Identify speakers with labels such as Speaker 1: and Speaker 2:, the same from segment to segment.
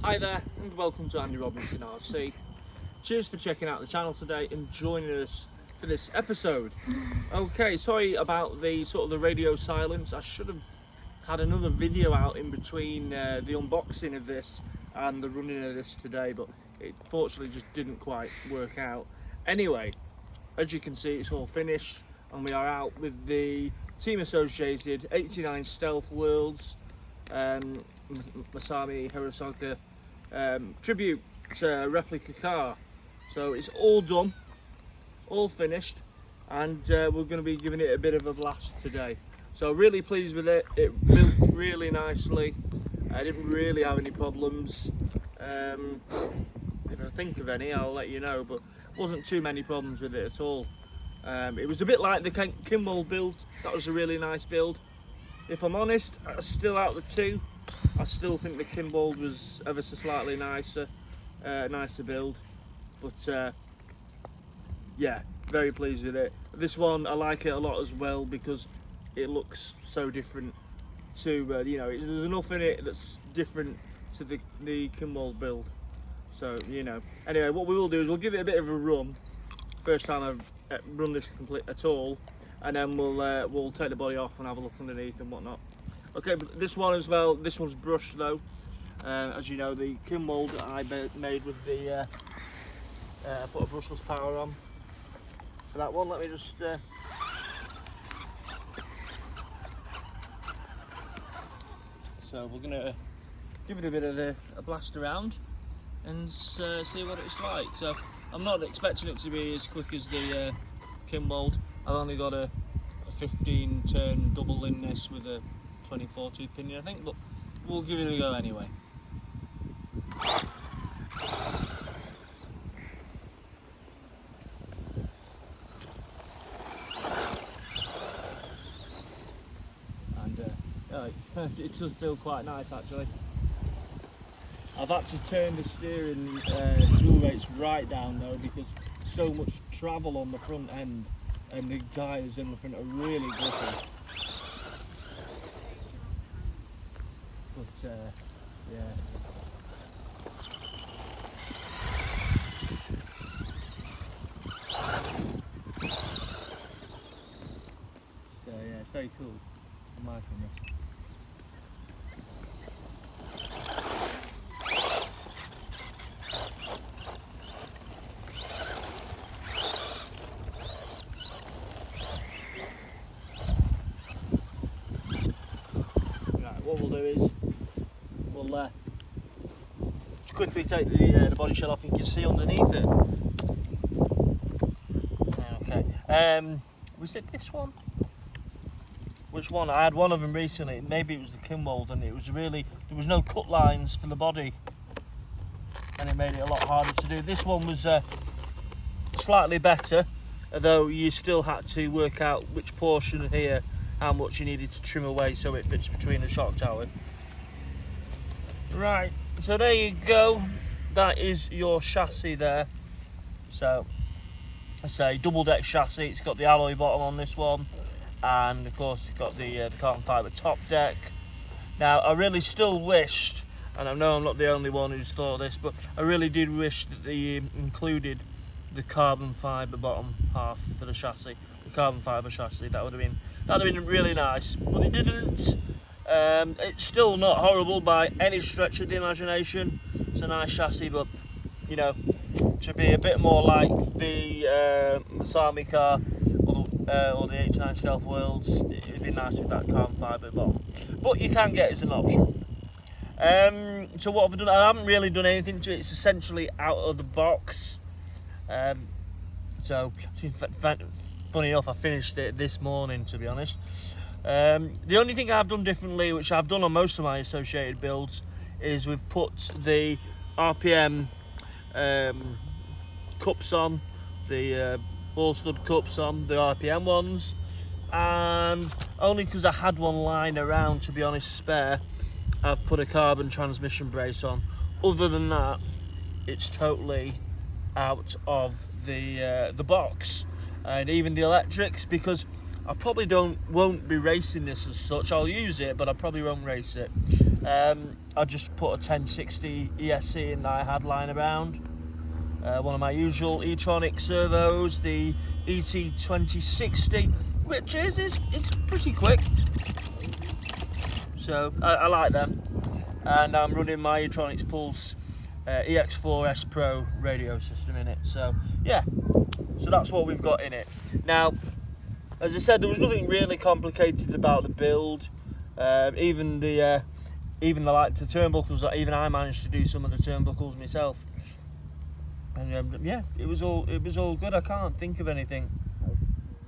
Speaker 1: Hi there and welcome to Andy Robinson RC. Cheers for checking out the channel today and joining us for this episode. Okay, sorry about the radio silence. I should have had another video out in between the unboxing of this and the running of this today, but it fortunately just didn't quite work out. Anyway, as you can see, it's all finished and we are out with the Team Associated 89 Stealth Worlds Masami Hiroshika tribute replica car. So it's all done, all finished, and we're going to be giving it a bit of a blast today. So really pleased with it. It built really nicely. I didn't really have any problems. If I think of any, I'll let you know, but wasn't too many problems with it at all. It was a bit like the Kimball build. That was a really nice build. If I'm honest, still out of the two, I still think the Kimball was ever so slightly nicer build. But yeah, very pleased with it. This one, I like it a lot as well because it looks so different to, there's enough in it that's different to the Kimball build. So, anyway, what we will do is we'll give it a bit of a run. First time I've run this complete at all. And then we'll take the body off and have a look underneath and whatnot. Okay, but this one as well, this one's brushed though. As you know, the Kimball that I made with the, put a brushless power on for that one. Let me just, so we're gonna give it a bit of a blast around and see what it's like. So I'm not expecting it to be as quick as the Kimball. I've only got a 15 turn double in this with a 24 tooth pinion, I think, but we'll give it a go anyway. And it does feel quite nice actually. I've had to turn the steering dual rates right down though because so much travel on the front end and the tyres in the front are really grippy. But yeah. So yeah, it's very cool. I'm liking this. What we'll do is we'll quickly take the body shell off. You can see underneath it. Okay. Was it this one? Which one? I had one of them recently. Maybe it was the Kimball, and it was really there was no cut lines for the body, and it made it a lot harder to do. This one was slightly better, although you still had to work out which portion here, how much you needed to trim away so it fits between the shock tower. Right, so there you go. That is your chassis there. So, it's a double deck chassis. It's got the alloy bottom on this one, and of course it's got the carbon fibre top deck. Now, I really still wished, and I know I'm not the only one who's thought this, but I really did wish that they included the carbon fibre bottom half for the chassis, the carbon fibre chassis. That'd have been really nice, but it didn't. It's still not horrible by any stretch of the imagination. It's a nice chassis, but to be a bit more like the Masami car or the 89 Stealth Worlds, it'd be nice with that carbon fibre bottom. But you can get it as an option. So what have I done? I haven't really done anything to it. It's essentially out of the box. So funny enough, I finished it this morning, to be honest. The only thing I've done differently, which I've done on most of my associated builds, is we've put the RPM cups on, the ball stud cups on, the RPM ones, and only because I had one lying around, to be honest, spare, I've put a carbon transmission brace on. Other than that, it's totally out of the box. And even the electrics, because I probably won't be racing this as such. I'll use it, but I probably won't race it. I just put a 1060 ESC in that I had lying around. One of my usual E-tronic servos, the ET2060, which it's pretty quick. So I like them. And I'm running my E-tronics Pulse EX4S Pro radio system in it. So yeah, so that's what we've got in it. Now, as I said, there was nothing really complicated about the build. Even the turnbuckles, even I managed to do some of the turnbuckles myself. And yeah, it was all good. I can't think of anything,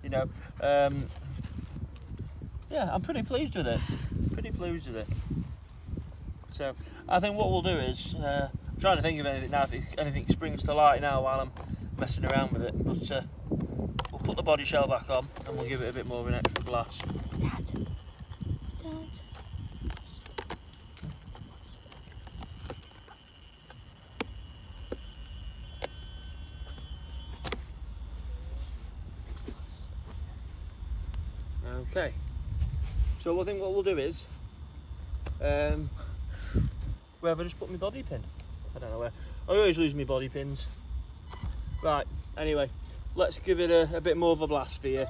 Speaker 1: you know. Yeah, I'm pretty pleased with it. So I think what we'll do is I'm trying to think of anything now. If anything springs to light now while I'm messing around with it, but we'll put the body shell back on and we'll give it a bit more of an extra blast. Dad. Okay, so I think what we'll do is, where have I just put my body pin? I don't know where. I always lose my body pins. Right, anyway, let's give it a bit more of a blast for you.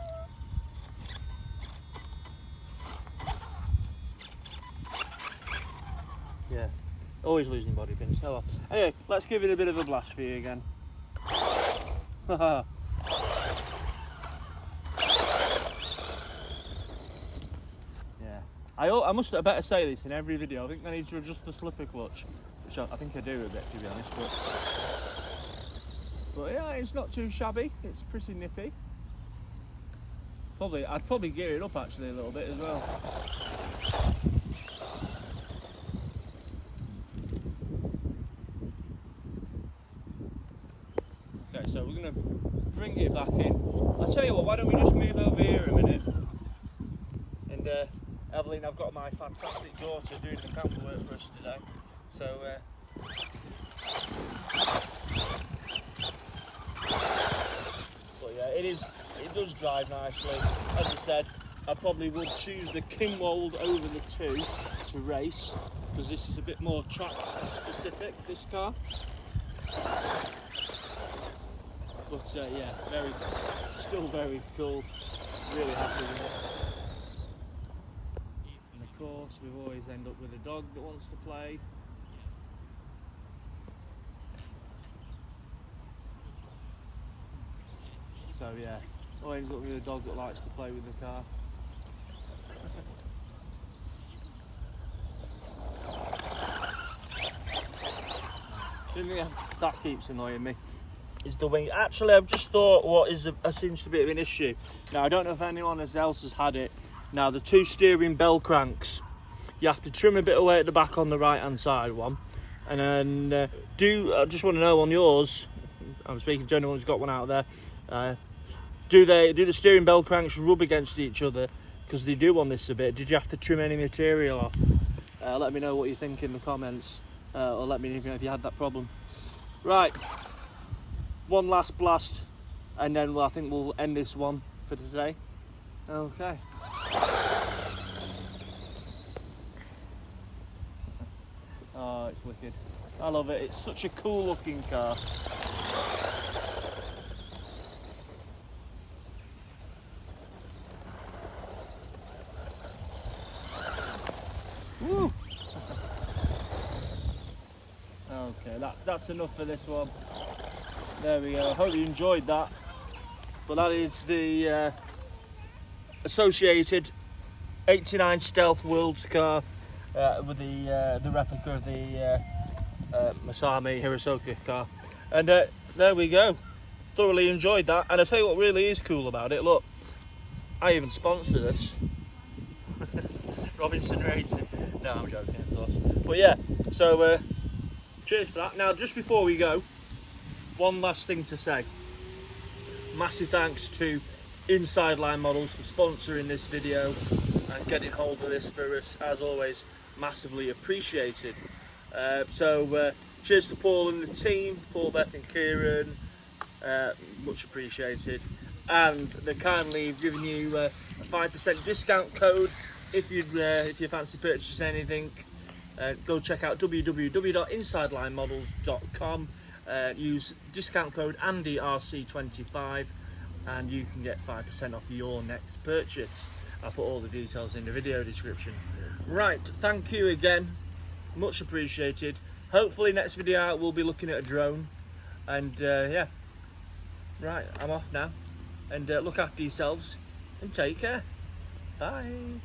Speaker 1: Yeah, always losing body pins. Oh well. Anyway, let's give it a bit of a blast for you again. I must have better say this in every video. I think I need to adjust the slipper clutch, which I think I do a bit, to be honest. But yeah, it's not too shabby. It's pretty nippy. I'd probably gear it up actually a little bit as well. Okay, so we're gonna bring it back in. I'll tell you what. Why don't we just move over here a minute? And Evelyn, I've got my fantastic daughter doing the camera work for us today. So, but yeah, it does drive nicely. As I said, I probably would choose the Kinwold over the 2 to race, because this is a bit more track specific, this car. But yeah, still very cool. Really happy with it. Of course, we always end up with a dog that wants to play. So yeah, always end up with a dog that likes to play with the car. The thing that keeps annoying me is the wing. Actually, I've just thought what seems to be a bit of an issue. Now, I don't know if anyone else has had it. Now, the 2 steering bell cranks, you have to trim a bit away at the back on the right hand side one, and then I just want to know on yours, I'm speaking to anyone who's got one out there, do the steering bell cranks rub against each other? Because they do on this a bit. Did you have to trim any material off? Let me know what you think in the comments, or let me know if you had that problem. Right, one last blast, and then I think we'll end this one for today. Okay. Oh, it's wicked. I love it. It's such a cool looking car. Woo! Okay, that's enough for this one. There we go. I hope you enjoyed that. But that is the associated 89 Stealth Worlds car with the replica of the Masami Hirosoka car. And there we go. Thoroughly enjoyed that. And I'll tell you what really is cool about it. Look, I even sponsor this. Robinson Racing. No, I'm joking, of course. But yeah, so cheers for that. Now, just before we go, one last thing to say. Massive thanks to Inside Line Models for sponsoring this video and getting hold of this for us. As always, massively appreciated. Cheers to Paul and the team, Paul, Beth and Kieran, much appreciated. And they're kindly giving you a 5% discount code if you fancy purchasing anything go check out www.insidelinemodels.com. Use discount code AndyRC25 and you can get 5% off your next purchase. I'll put all the details in the video description. Right, thank you again, much appreciated. Hopefully next video out we'll be looking at a drone, and yeah, right, I'm off now, and look after yourselves and take care. Bye.